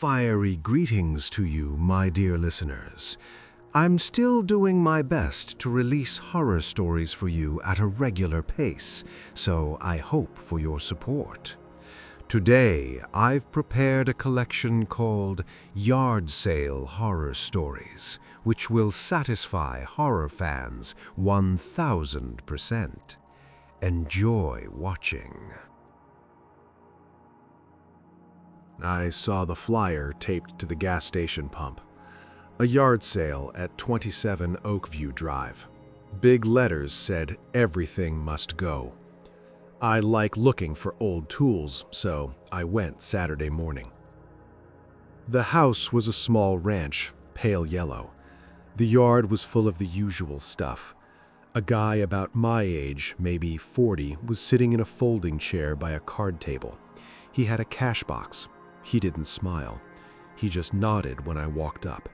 fiery greetings to you, my dear listeners. I'm still doing my best to release horror stories for you at a regular pace, so I hope for your support. Today, I've prepared a collection called Yard Sale Horror Stories, which will satisfy horror fans 1000%. Enjoy watching. I saw the flyer taped to the gas station pump. A yard sale at 27 Oakview Drive. Big letters said, "Everything must go." I like looking for old tools, so I went Saturday morning. The house was a small ranch, pale yellow. The yard was full of the usual stuff. A guy about my age, maybe 40, was sitting in a folding chair by a card table. He had a cash box. He didn't smile. He just nodded when I walked up.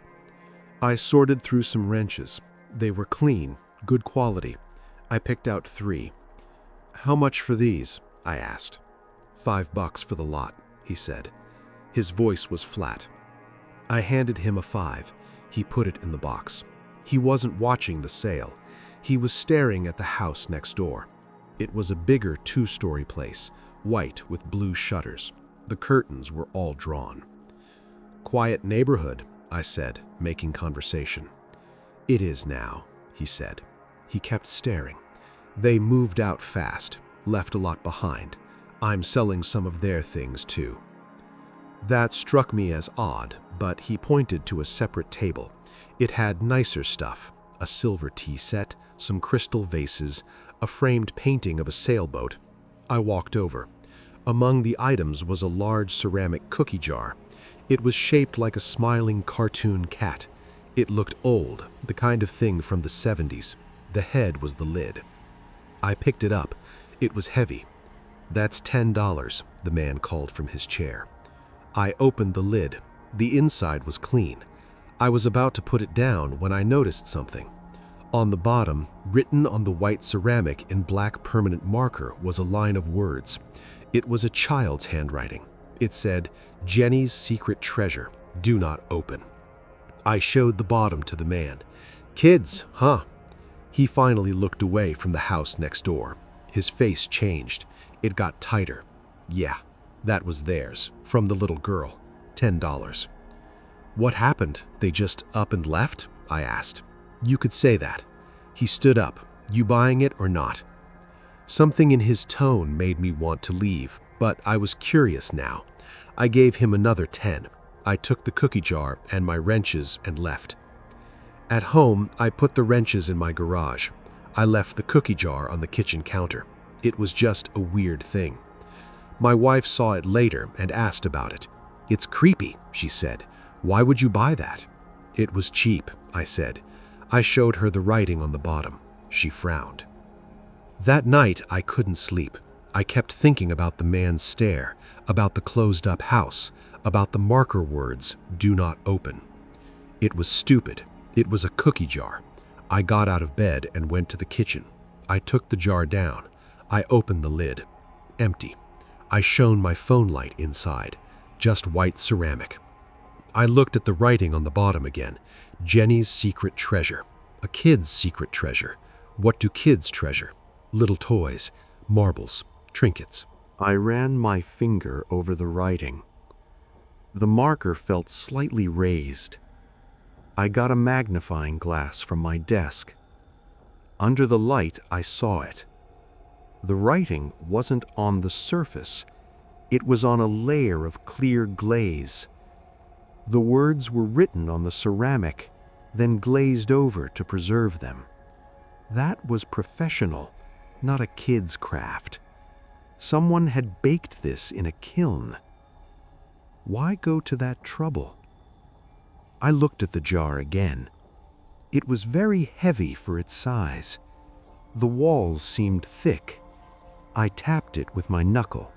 I sorted through some wrenches. They were clean, good quality. I picked out 3. "How much for these?" I asked. $5 for the lot," he said. His voice was flat. I handed him a 5. He put it in the box. He wasn't watching the sale. He was staring at the house next door. It was a bigger 2-story place, white with blue shutters. The curtains were all drawn. "Quiet neighborhood," I said, making conversation. "It is now," he said. He kept staring. "They moved out fast, left a lot behind. I'm selling some of their things too." That struck me as odd, but he pointed to a separate table. It had nicer stuff, a silver tea set, some crystal vases, a framed painting of a sailboat. I walked over. Among the items was a large ceramic cookie jar. It was shaped like a smiling cartoon cat. It looked old, the kind of thing from the 70s. The head was the lid. I picked it up. It was heavy. "That's $10, the man called from his chair. I opened the lid. The inside was clean. I was about to put it down when I noticed something. On the bottom, written on the white ceramic in black permanent marker, was a line of words. It was a child's handwriting. It said, "Jenny's secret treasure. Do not open." I showed the bottom to the man. "Kids, huh?" He finally looked away from the house next door. His face changed. It got tighter. Yeah, that was theirs, from the little girl. $10. "What happened? They just up and left?" I asked. "You could say that." He stood up. "You buying it or not?" Something in his tone made me want to leave, but I was curious now. I gave him another 10. I took the cookie jar and my wrenches and left. At home, I put the wrenches in my garage. I left the cookie jar on the kitchen counter. It was just a weird thing. My wife saw it later and asked about it. "It's creepy," she said. "Why would you buy that?" "It was cheap," I said. I showed her the writing on the bottom. She frowned. That night, I couldn't sleep. I kept thinking about the man's stare, about the closed-up house, about the marker words, "Do not open." It was stupid. It was a cookie jar. I got out of bed and went to the kitchen. I took the jar down. I opened the lid. Empty. I shone my phone light inside. Just white ceramic. I looked at the writing on the bottom again. Jenny's secret treasure. A kid's secret treasure. What do kids treasure? Little toys, marbles, trinkets. I ran my finger over the writing. The marker felt slightly raised. I got a magnifying glass from my desk. Under the light, I saw it. The writing wasn't on the surface. It was on a layer of clear glaze. The words were written on the ceramic, then glazed over to preserve them. That was professional, not a kid's craft. Someone had baked this in a kiln. Why go to that trouble? I looked at the jar again. It was very heavy for its size. The walls seemed thick. I tapped it with my knuckle.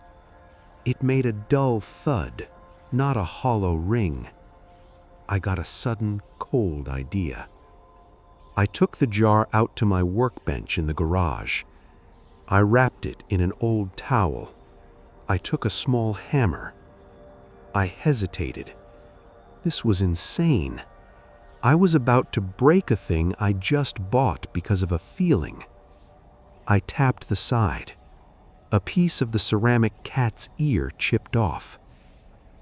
It made a dull thud, not a hollow ring. I got a sudden, cold idea. I took the jar out to my workbench in the garage. I wrapped it in an old towel. I took a small hammer. I hesitated. This was insane. I was about to break a thing I just bought because of a feeling. I tapped the side. A piece of the ceramic cat's ear chipped off.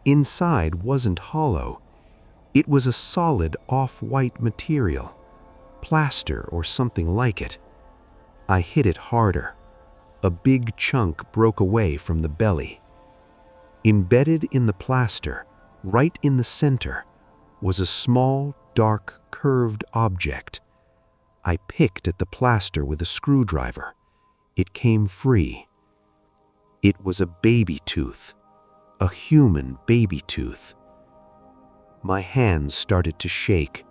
Inside wasn't hollow. It was a solid off-white material, plaster or something like it. I hit it harder. A big chunk broke away from the belly. Embedded in the plaster, right in the center, was a small, dark, curved object. I picked at the plaster with a screwdriver. It came free. It was a baby tooth, a human baby tooth. My hands started to shake.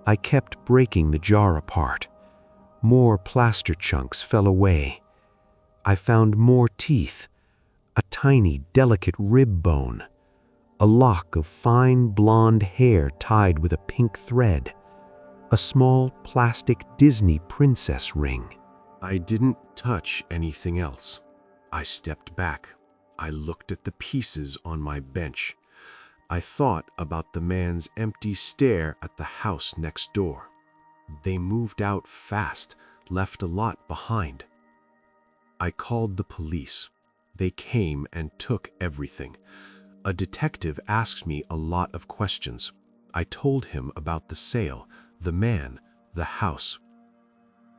I kept breaking the jar apart. More plaster chunks fell away. I found more teeth, a tiny, delicate rib bone, a lock of fine blonde hair tied with a pink thread, a small plastic Disney princess ring. I didn't touch anything else. I stepped back. I looked at the pieces on my bench. I thought about the man's empty stare at the house next door. They moved out fast, left a lot behind. I called the police. They came and took everything. A detective asked me a lot of questions. I told him about the sale, the man, the house.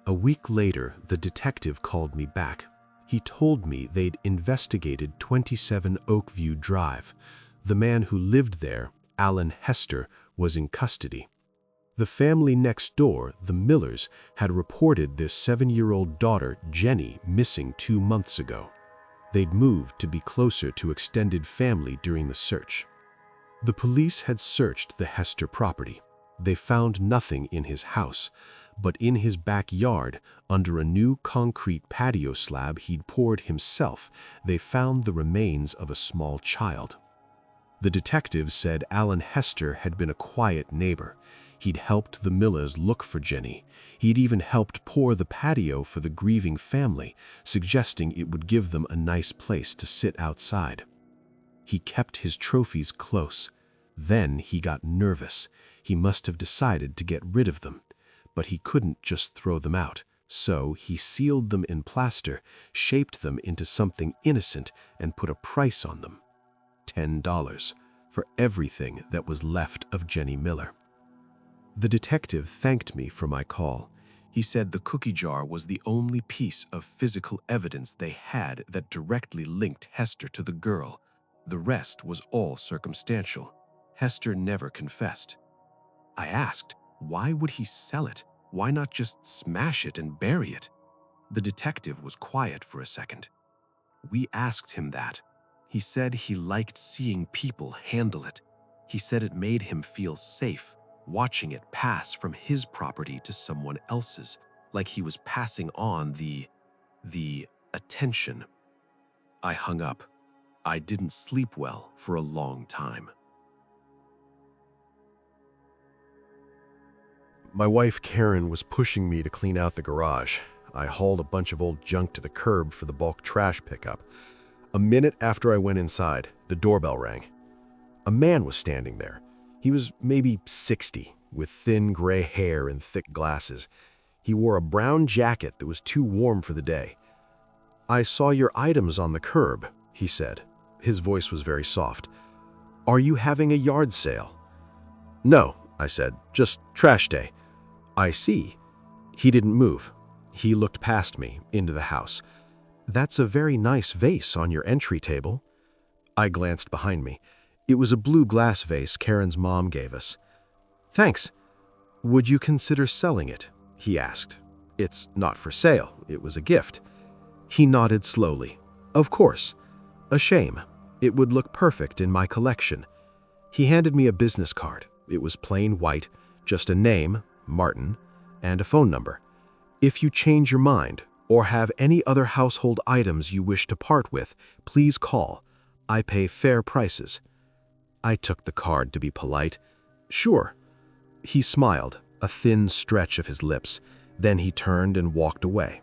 A week later, the detective called me back. He told me they'd investigated 27 Oakview Drive. The man who lived there, Alan Hester, was in custody. The family next door, the Millers, had reported their 7-year-old daughter, Jenny, missing 2 months ago. They'd moved to be closer to extended family during the search. The police had searched the Hester property. They found nothing in his house, but in his backyard, under a new concrete patio slab he'd poured himself, they found the remains of a small child. The detective said Alan Hester had been a quiet neighbor. He'd helped the Millers look for Jenny. He'd even helped pour the patio for the grieving family, suggesting it would give them a nice place to sit outside. He kept his trophies close. Then he got nervous. He must have decided to get rid of them. But he couldn't just throw them out. So he sealed them in plaster, shaped them into something innocent, and put a price on them. $10 for everything that was left of Jenny Miller. The detective thanked me for my call. He said the cookie jar was the only piece of physical evidence they had that directly linked Hester to the girl. The rest was all circumstantial. Hester never confessed. I asked, why would he sell it? Why not just smash it and bury it? The detective was quiet for a second. We asked him that. He said he liked seeing people handle it. He said it made him feel safe, watching it pass from his property to someone else's, like he was passing on the attention. I hung up. I didn't sleep well for a long time. My wife Karen was pushing me to clean out the garage. I hauled a bunch of old junk to the curb for the bulk trash pickup. A minute after I went inside, the doorbell rang. A man was standing there. He was maybe 60, with thin gray hair and thick glasses. He wore a brown jacket that was too warm for the day. "I saw your items on the curb," he said. His voice was very soft. "Are you having a yard sale?" "No," I said, "just trash day." "I see." He didn't move. He looked past me, into the house. "That's a very nice vase on your entry table." I glanced behind me. It was a blue glass vase Karen's mom gave us. "Thanks. Would you consider selling it?" he asked. "It's not for sale. It was a gift." He nodded slowly. "Of course. A shame. It would look perfect in my collection." He handed me a business card. It was plain white, just a name, Martin, and a phone number. "If you change your mind or have any other household items you wish to part with, please call. I pay fair prices." I took the card to be polite. "Sure." He smiled, a thin stretch of his lips. Then he turned and walked away.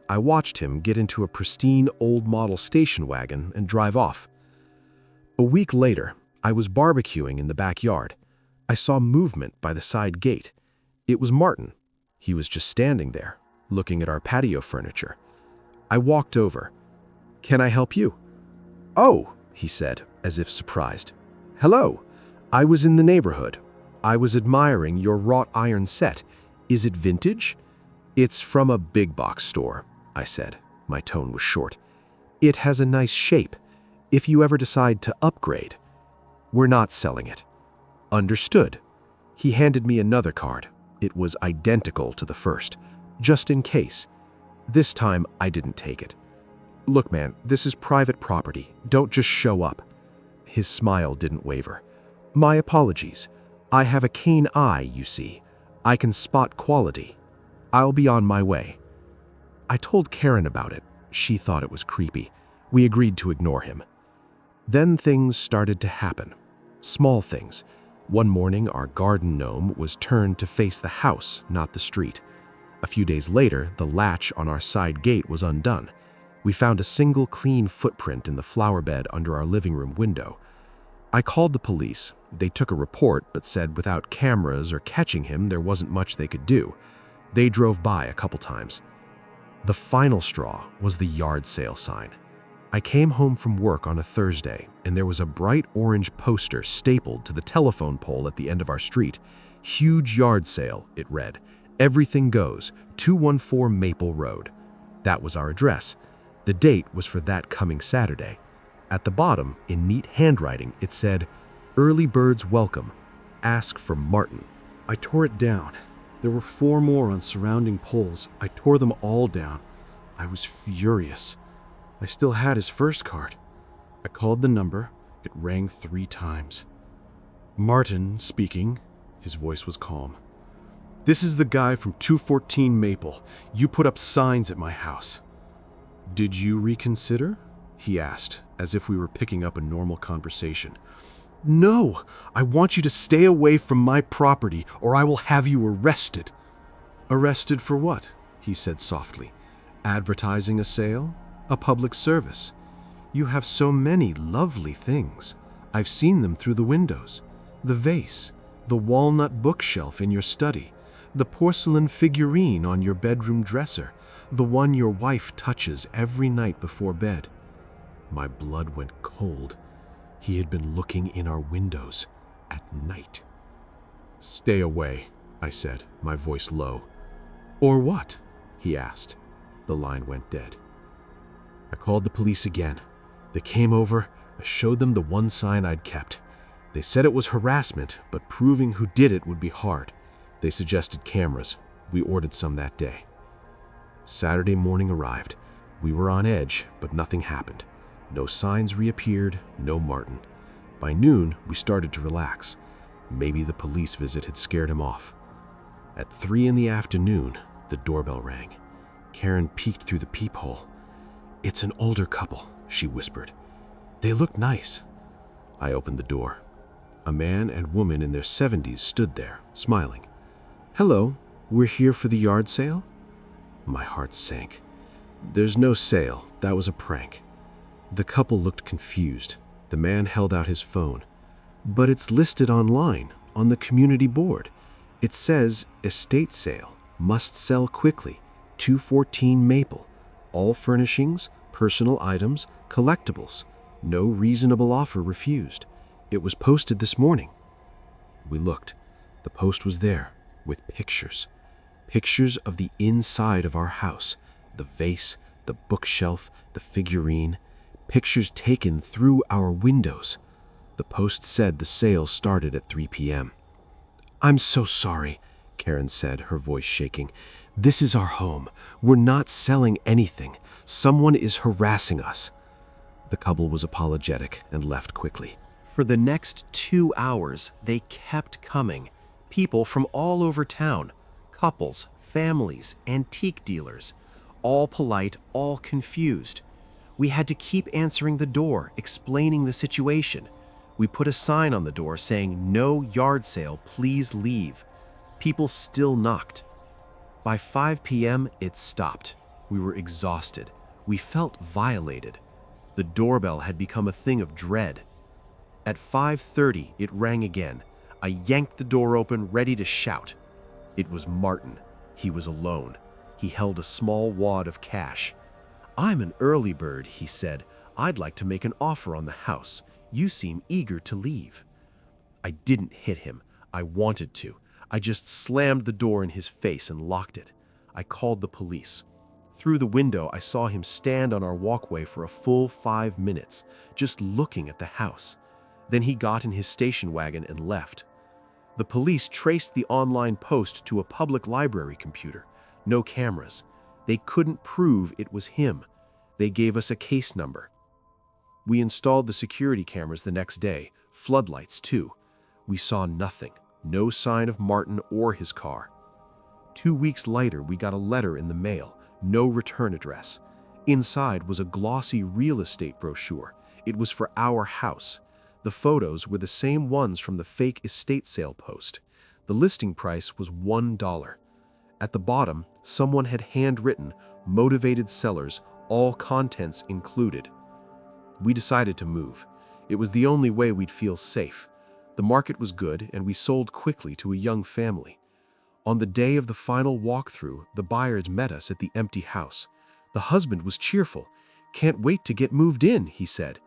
I watched him get into a pristine old model station wagon and drive off. A week later, I was barbecuing in the backyard. I saw movement by the side gate. It was Martin. He was just standing there, looking at our patio furniture. I walked over. "Can I help you?" "Oh," he said, as if surprised. "Hello. I was in the neighborhood. I was admiring your wrought iron set. Is it vintage?" "It's from a big box store," I said. My tone was short. "It has a nice shape. If you ever decide to upgrade." "We're not selling it." "Understood." He handed me another card. It was identical to the first, just in case. This time, I didn't take it. "Look, man, this is private property. Don't just show up." His smile didn't waver. "My apologies. I have a keen eye, you see. I can spot quality. I'll be on my way." I told Karen about it. She thought it was creepy. We agreed to ignore him. Then things started to happen. Small things. One morning, our garden gnome was turned to face the house, not the street. A few days later, the latch on our side gate was undone. We found a single clean footprint in the flower bed under our living room window. I called the police. They took a report, but said without cameras or catching him, there wasn't much they could do. They drove by a couple times. The final straw was the yard sale sign. I came home from work on a Thursday, and there was a bright orange poster stapled to the telephone pole at the end of our street. "Huge yard sale," it read. "Everything goes, 214 Maple Road." That was our address. The date was for that coming Saturday. At the bottom, in neat handwriting, it said, "Early birds welcome. Ask for Martin." I tore it down. There were 4 more on surrounding poles. I tore them all down. I was furious. I still had his first card. I called the number. It rang 3 times. "Martin speaking." His voice was calm. "This is the guy from 214 Maple. You put up signs at my house." "Did you reconsider?" he asked, as if we were picking up a normal conversation. "No, I want you to stay away from my property or I will have you arrested." "Arrested for what?" he said softly. "Advertising a sale? A public service? You have so many lovely things. I've seen them through the windows. The vase, the walnut bookshelf in your study, the porcelain figurine on your bedroom dresser, the one your wife touches every night before bed." My blood went cold. He had been looking in our windows at night. "Stay away," I said, my voice low. "Or what?" he asked. The line went dead. I called the police again. They came over. I showed them the one sign I'd kept. They said it was harassment, but proving who did it would be hard. They suggested cameras. We ordered some that day. Saturday morning arrived. We were on edge, but nothing happened. No signs reappeared, no Martin. By noon, we started to relax. Maybe the police visit had scared him off. At 3 in the afternoon, the doorbell rang. Karen peeked through the peephole. "It's an older couple," she whispered. "They look nice." I opened the door. A man and woman in their 70s stood there, smiling. "Hello, we're here for the yard sale?" My heart sank. "There's no sale. That was a prank." The couple looked confused. The man held out his phone. "But it's listed online, on the community board. It says, estate sale, must sell quickly, 214 Maple. All furnishings, personal items, collectibles. No reasonable offer refused. It was posted this morning." We looked. The post was there, with pictures. Pictures of the inside of our house. The vase, the bookshelf, the figurine. Pictures taken through our windows. The post said the sale started at 3 p.m. "I'm so sorry," Karen said, her voice shaking. "This is our home. We're not selling anything. Someone is harassing us." The couple was apologetic and left quickly. For the next 2 hours, they kept coming. People from all over town. Couples, families, antique dealers. All polite, all confused. We had to keep answering the door, explaining the situation. We put a sign on the door saying, "No yard sale, please leave." People still knocked. By 5 p.m., it stopped. We were exhausted. We felt violated. The doorbell had become a thing of dread. At 5:30, it rang again. I yanked the door open, ready to shout. It was Martin. He was alone. He held a small wad of cash. "I'm an early bird," he said. "I'd like to make an offer on the house. You seem eager to leave." I didn't hit him. I wanted to. I just slammed the door in his face and locked it. I called the police. Through the window, I saw him stand on our walkway for a full 5 minutes, just looking at the house. Then he got in his station wagon and left. The police traced the online post to a public library computer. No cameras. They couldn't prove it was him. They gave us a case number. We installed the security cameras the next day, floodlights too. We saw nothing, no sign of Martin or his car. 2 weeks later, we got a letter in the mail, no return address. Inside was a glossy real estate brochure. It was for our house. The photos were the same ones from the fake estate sale post. The listing price was $1. At the bottom, someone had handwritten, "Motivated sellers, all contents included." We decided to move. It was the only way we'd feel safe. The market was good, and we sold quickly to a young family. On the day of the final walkthrough, the buyers met us at the empty house. The husband was cheerful. "Can't wait to get moved in," he said.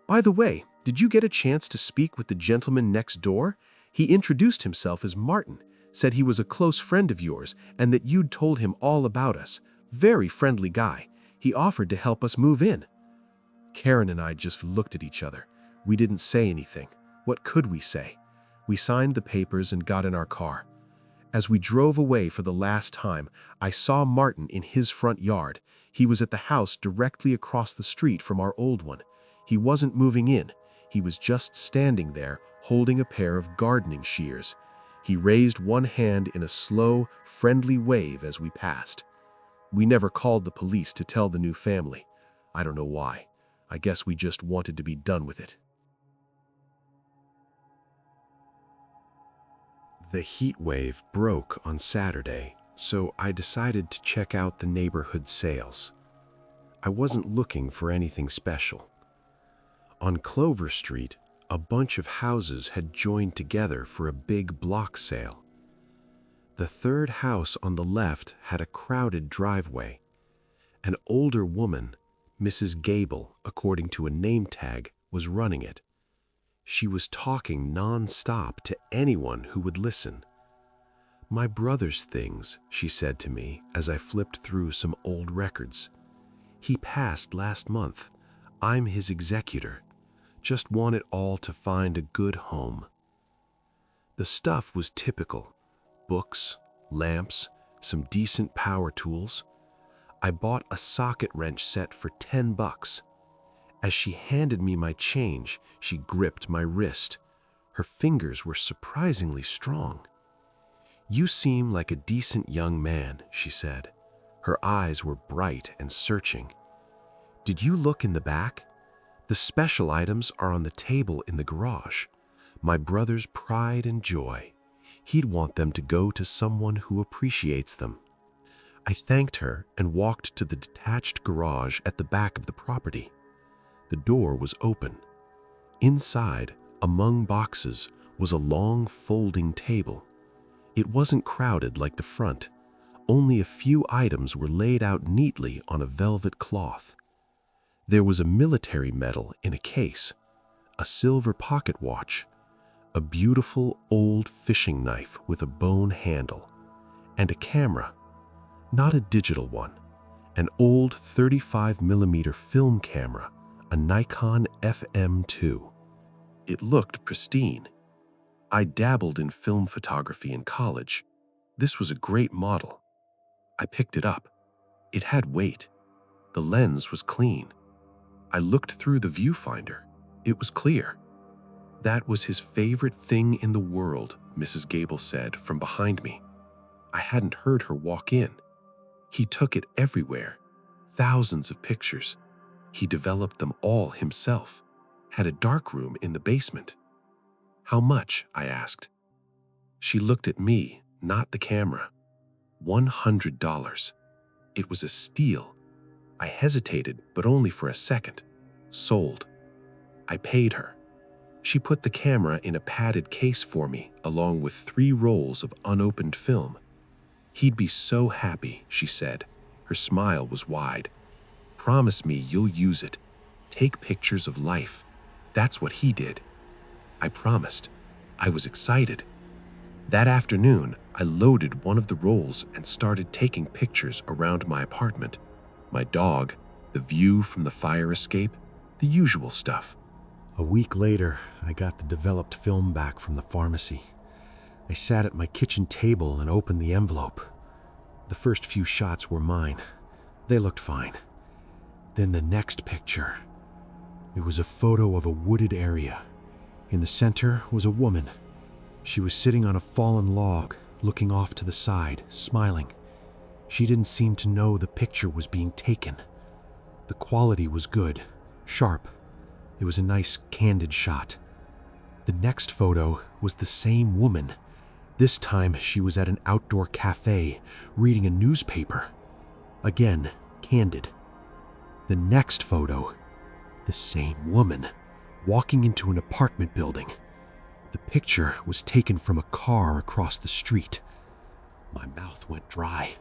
"By the way, did you get a chance to speak with the gentleman next door? He introduced himself as Martin, said he was a close friend of yours and that you'd told him all about us. Very friendly guy. He offered to help us move in." Karen and I just looked at each other. We didn't say anything. What could we say? We signed the papers and got in our car. As we drove away for the last time, I saw Martin in his front yard. He was at the house directly across the street from our old one. He wasn't moving in. He was just standing there, holding a pair of gardening shears. He raised one hand in a slow, friendly wave as we passed. We never called the police to tell the new family. I don't know why. I guess we just wanted to be done with it. The heat wave broke on Saturday, so I decided to check out the neighborhood sales. I wasn't looking for anything special. On Clover Street, a bunch of houses had joined together for a big block sale. The third house on the left had a crowded driveway. An older woman, Mrs. Gable, according to a name tag, was running it. She was talking non-stop to anyone who would listen. "My brother's things," she said to me as I flipped through some old records. "He passed last month. I'm his executor. Just want it all to find a good home." The stuff was typical. Books, lamps, some decent power tools. I bought a socket wrench set for $10. As she handed me my change, she gripped my wrist. Her fingers were surprisingly strong. "You seem like a decent young man," she said. Her eyes were bright and searching. "Did you look in the back? The special items are on the table in the garage. My brother's pride and joy. He'd want them to go to someone who appreciates them." I thanked her and walked to the detached garage at the back of the property. The door was open. Inside, among boxes, was a long folding table. It wasn't crowded like the front. Only a few items were laid out neatly on a velvet cloth. There was a military medal in a case, a silver pocket watch, a beautiful old fishing knife with a bone handle, and a camera. Not a digital one, an old 35mm film camera, a Nikon FM2. It looked pristine. I dabbled in film photography in college. This was a great model. I picked it up. It had weight. The lens was clean. I looked through the viewfinder. It was clear. "That was his favorite thing in the world," Mrs. Gable said from behind me. I hadn't heard her walk in. "He took it everywhere. Thousands of pictures. He developed them all himself. Had a darkroom in the basement." "How much?" I asked. She looked at me, not the camera. $100. It was a steal. I hesitated, but only for a second. Sold. I paid her. She put the camera in a padded case for me, along with 3 rolls of unopened film. "He'd be so happy," she said. Her smile was wide. "Promise me you'll use it. Take pictures of life. That's what he did." I promised. I was excited. That afternoon, I loaded one of the rolls and started taking pictures around my apartment. My dog, the view from the fire escape, the usual stuff. A week later, I got the developed film back from the pharmacy. I sat at my kitchen table and opened the envelope. The first few shots were mine. They looked fine. Then the next picture. It was a photo of a wooded area. In the center was a woman. She was sitting on a fallen log, looking off to the side, smiling. She didn't seem to know the picture was being taken. The quality was good, sharp. It was a nice, candid shot. The next photo was the same woman. This time, she was at an outdoor cafe, reading a newspaper. Again, candid. The next photo, the same woman, walking into an apartment building. The picture was taken from a car across the street. My mouth went dry.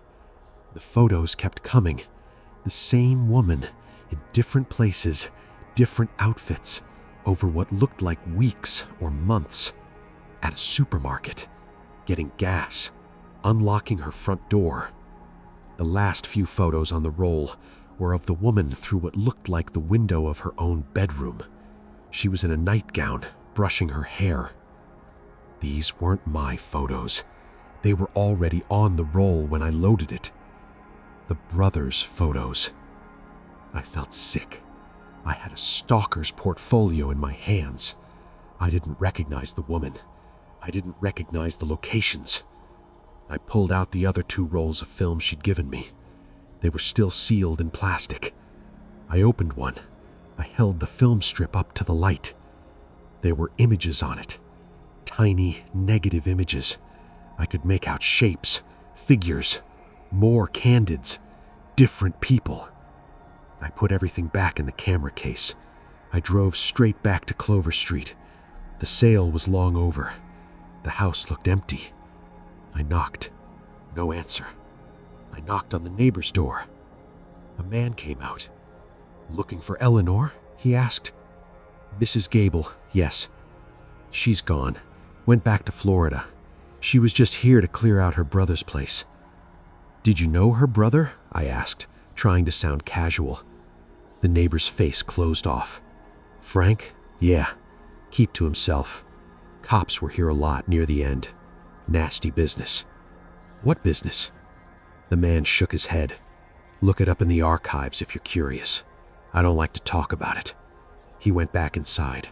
The photos kept coming. The same woman, in different places, different outfits, over what looked like weeks or months. At a supermarket, getting gas, unlocking her front door. The last few photos on the roll were of the woman through what looked like the window of her own bedroom. She was in a nightgown, brushing her hair. These weren't my photos. They were already on the roll when I loaded it. The brothers' photos. I felt sick. I had a stalker's portfolio in my hands. I didn't recognize the woman. I didn't recognize the locations. I pulled out the other 2 rolls of film she'd given me. They were still sealed in plastic. I opened one. I held the film strip up to the light. There were images on it. Tiny, negative images. I could make out shapes, figures, more candids, different people. I put everything back in the camera case. I drove straight back to Clover Street. The sale was long over. The house looked empty. I knocked. No answer. I knocked on the neighbor's door. A man came out. "Looking for Eleanor?" he asked. "Mrs. Gable, yes. She's gone. Went back to Florida. She was just here to clear out her brother's place." "Did you know her brother?" I asked, trying to sound casual. The neighbor's face closed off. "Frank? Yeah. Keep to himself. Cops were here a lot near the end. Nasty business." "What business?" The man shook his head. "Look it up in the archives if you're curious. I don't like to talk about it." He went back inside.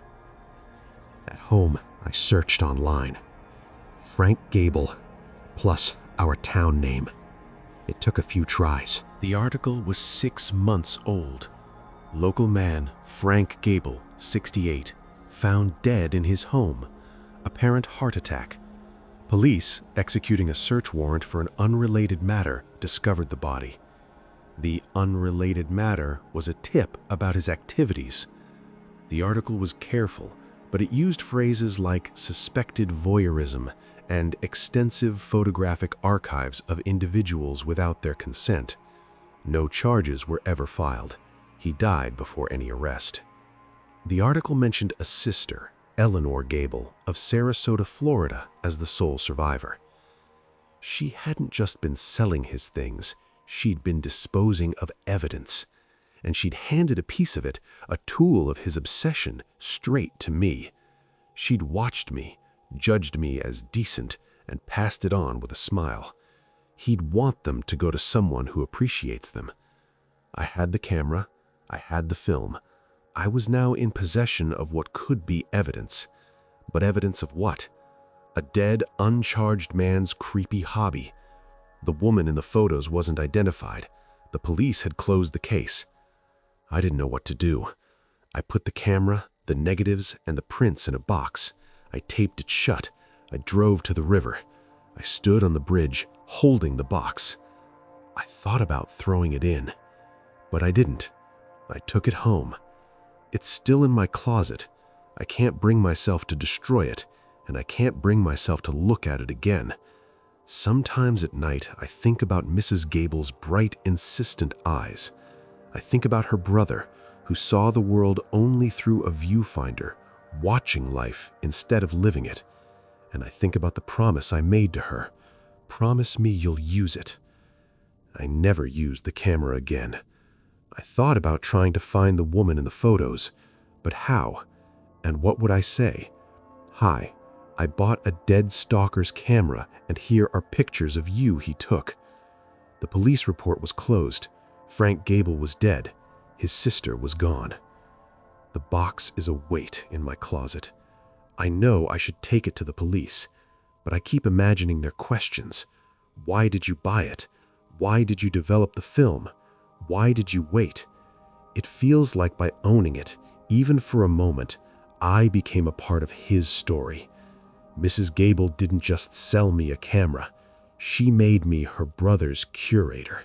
At home, I searched online. Frank Gable, plus our town name. It took a few tries. The article was 6 months old. Local man Frank Gable, 68, found dead in his home. Apparent heart attack. Police, executing a search warrant for an unrelated matter, discovered the body. The unrelated matter was a tip about his activities. The article was careful, but it used phrases like suspected voyeurism and extensive photographic archives of individuals without their consent. No charges were ever filed. He died before any arrest. The article mentioned a sister, Eleanor Gable, of Sarasota, Florida, as the sole survivor. She hadn't just been selling his things, she'd been disposing of evidence. And she'd handed a piece of it, a tool of his obsession, straight to me. She'd watched me, judged me as decent, and passed it on with a smile. He'd want them to go to someone who appreciates them. I had the camera, I had the film. I was now in possession of what could be evidence. But evidence of what? A dead, uncharged man's creepy hobby. The woman in the photos wasn't identified. The police had closed the case. I didn't know what to do. I put the camera, the negatives, and the prints in a box. I taped it shut. I drove to the river. I stood on the bridge, holding the box. I thought about throwing it in, but I didn't. I took it home. It's still in my closet. I can't bring myself to destroy it, and I can't bring myself to look at it again. Sometimes at night, I think about Mrs. Gable's bright, insistent eyes. I think about her brother, who saw the world only through a viewfinder, watching life instead of living it. And I think about the promise I made to her. Promise me you'll use it. I never used the camera again. I thought about trying to find the woman in the photos, but how? And what would I say? Hi, I bought a dead stalker's camera, and here are pictures of you he took. The police report was closed. Frank Gable was dead. His sister was gone. The box is a weight in my closet. I know I should take it to the police, but I keep imagining their questions. Why did you buy it? Why did you develop the film? Why did you wait? It feels like by owning it, even for a moment, I became a part of his story. Mrs. Gable didn't just sell me a camera. She made me her brother's curator.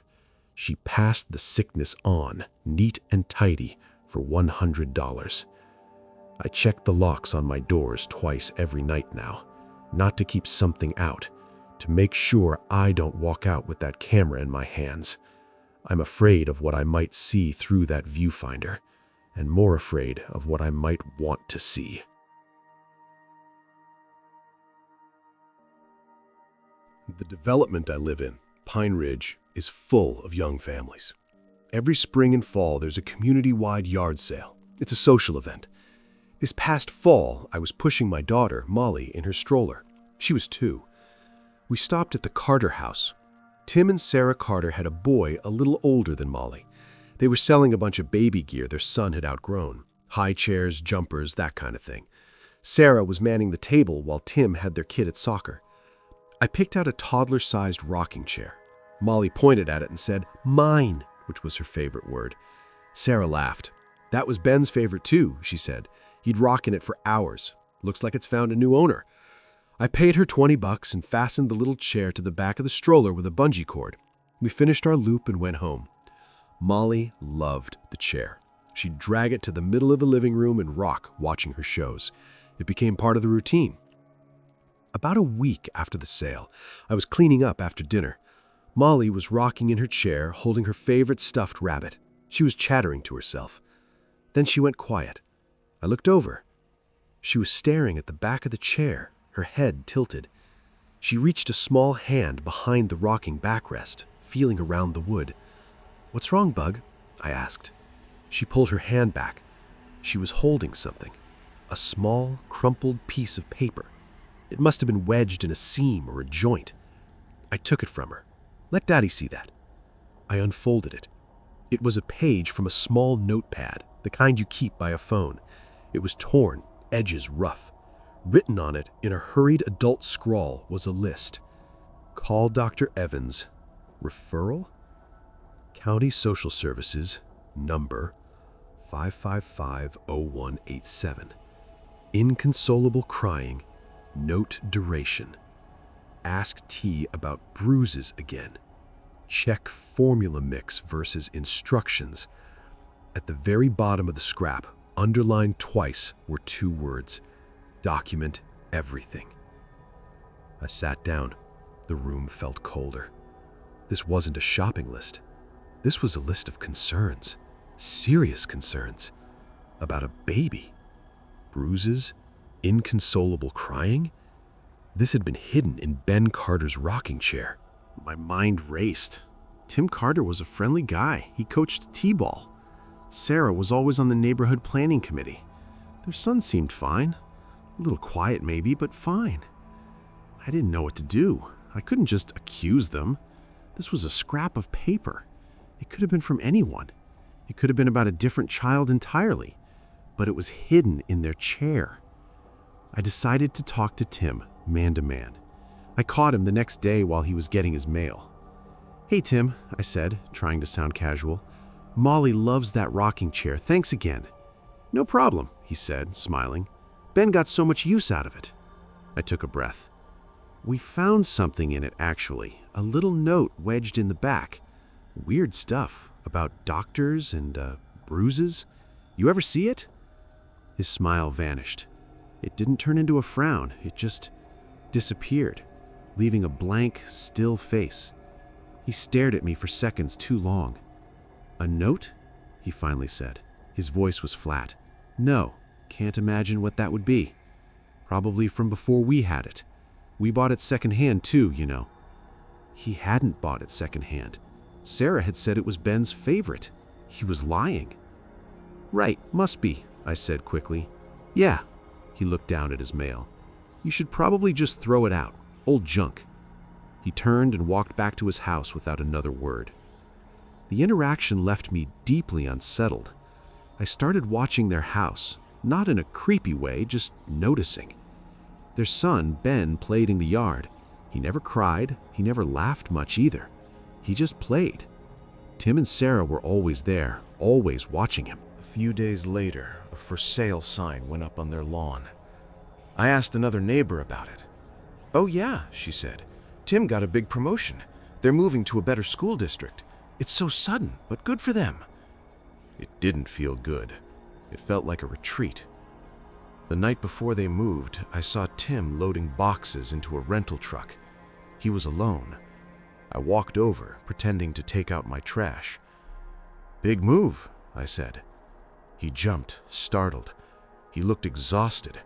She passed the sickness on, neat and tidy, for $100. I check the locks on my doors twice every night now, not to keep something out, to make sure I don't walk out with that camera in my hands. I'm afraid of what I might see through that viewfinder, and more afraid of what I might want to see. The development I live in, Pine Ridge, is full of young families. Every spring and fall, there's a community-wide yard sale. It's a social event. This past fall, I was pushing my daughter, Molly, in her stroller. She was 2. We stopped at the Carter house. Tim and Sarah Carter had a boy a little older than Molly. They were selling a bunch of baby gear their son had outgrown. High chairs, jumpers, that kind of thing. Sarah was manning the table while Tim had their kid at soccer. I picked out a toddler-sized rocking chair. Molly pointed at it and said, "Mine," which was her favorite word. Sarah laughed. "That was Ben's favorite too," she said. "He'd rock in it for hours. Looks like it's found a new owner." I paid her $20 and fastened the little chair to the back of the stroller with a bungee cord. We finished our loop and went home. Molly loved the chair. She'd drag it to the middle of the living room and rock, watching her shows. It became part of the routine. About a week after the sale, I was cleaning up after dinner. Molly was rocking in her chair, holding her favorite stuffed rabbit. She was chattering to herself. Then she went quiet. I looked over. She was staring at the back of the chair, her head tilted. She reached a small hand behind the rocking backrest, feeling around the wood. "What's wrong, Bug?" I asked. She pulled her hand back. She was holding something, a small, crumpled piece of paper. It must have been wedged in a seam or a joint. I took it from her. "Let Daddy see that." I unfolded it. It was a page from a small notepad, the kind you keep by a phone. It was torn, edges rough. Written on it in a hurried adult scrawl was a list. Call Dr. Evans. Referral? County Social Services, number 555-0187. Inconsolable crying. Note duration. Ask T about bruises again. Check formula mix versus instructions. At the very bottom of the scrap, underlined twice, were 2 words. Document everything. I sat down. The room felt colder. This wasn't a shopping list. This was a list of concerns. Serious concerns. About a baby. Bruises? Inconsolable crying? This had been hidden in Ben Carter's rocking chair. My mind raced. Tim Carter was a friendly guy. He coached t-ball. Sarah was always on the neighborhood planning committee. Their son seemed fine. A little quiet maybe, but fine. I didn't know what to do. I couldn't just accuse them. This was a scrap of paper. It could have been from anyone. It could have been about a different child entirely. But it was hidden in their chair. I decided to talk to Tim, man to man. I caught him the next day while he was getting his mail. "Hey, Tim," I said, trying to sound casual. "Molly loves that rocking chair. Thanks again." "No problem," he said, smiling. "Ben got so much use out of it." I took a breath. "We found something in it, actually. A little note wedged in the back. Weird stuff about doctors and bruises. You ever see it?" His smile vanished. It didn't turn into a frown, it just disappeared, leaving a blank, still face. He stared at me for seconds too long. "A note?" he finally said. His voice was flat. "No, can't imagine what that would be. Probably from before we had it. We bought it secondhand too, you know." He hadn't bought it secondhand. Sarah had said it was Ben's favorite. He was lying. "Right, must be," I said quickly. "Yeah." He looked down at his mail. "You should probably just throw it out. Old junk." He turned and walked back to his house without another word. The interaction left me deeply unsettled. I started watching their house, not in a creepy way, just noticing. Their son, Ben, played in the yard. He never cried, he never laughed much either. He just played. Tim and Sarah were always there, always watching him. A few days later, a for sale sign went up on their lawn. I asked another neighbor about it. "Oh yeah," she said. "Tim got a big promotion. They're moving to a better school district. It's so sudden, but good for them." It didn't feel good. It felt like a retreat. The night before they moved, I saw Tim loading boxes into a rental truck. He was alone. I walked over, pretending to take out my trash. "Big move," I said. He jumped, startled. He looked exhausted.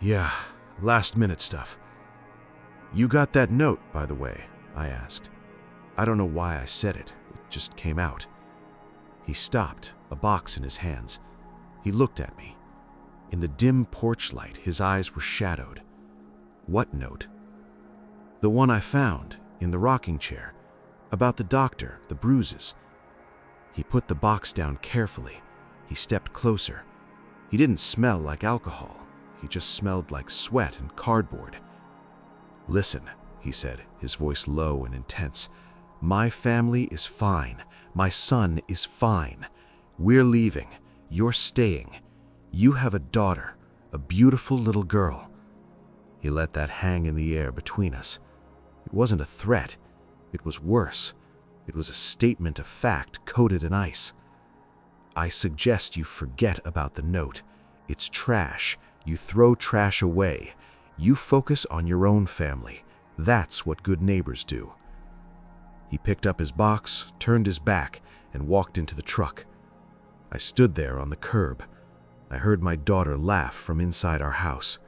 "Yeah, last-minute stuff." "You got that note, by the way?" I asked. I don't know why I said it. It just came out. He stopped, a box in his hands. He looked at me. In the dim porch light, his eyes were shadowed. "What note?" "The one I found, in the rocking chair. About the doctor, the bruises." He put the box down carefully. He stepped closer. He didn't smell like alcohol. He just smelled like sweat and cardboard. "Listen," he said, his voice low and intense. "My family is fine. My son is fine. We're leaving. You're staying. You have a daughter, a beautiful little girl." He let that hang in the air between us. It wasn't a threat. It was worse. It was a statement of fact coated in ice. "I suggest you forget about the note. It's trash. You throw trash away. You focus on your own family. That's what good neighbors do." He picked up his box, turned his back, and walked into the truck. I stood there on the curb. I heard my daughter laugh from inside our house.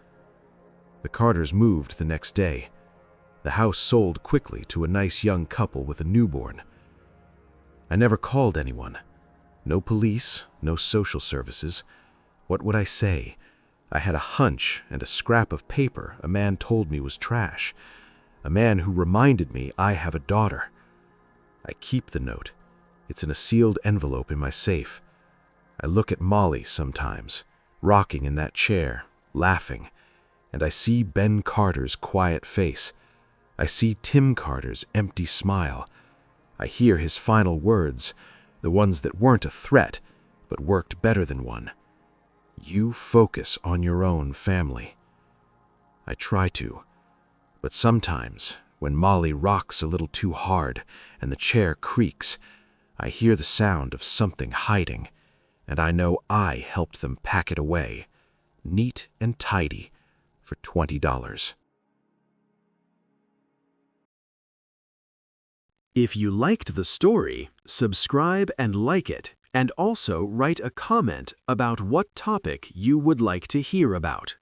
The Carters moved the next day. The house sold quickly to a nice young couple with a newborn. I never called anyone. No police, no social services. What would I say? I had a hunch and a scrap of paper a man told me was trash. A man who reminded me I have a daughter. I keep the note. It's in a sealed envelope in my safe. I look at Molly sometimes, rocking in that chair, laughing, and I see Ben Carter's quiet face. I see Tim Carter's empty smile. I hear his final words, the ones that weren't a threat, but worked better than one. "You focus on your own family." I try to, but sometimes, when Molly rocks a little too hard and the chair creaks, I hear the sound of something hiding, and I know I helped them pack it away, neat and tidy, for $20. If you liked the story, subscribe and like it, and also write a comment about what topic you would like to hear about.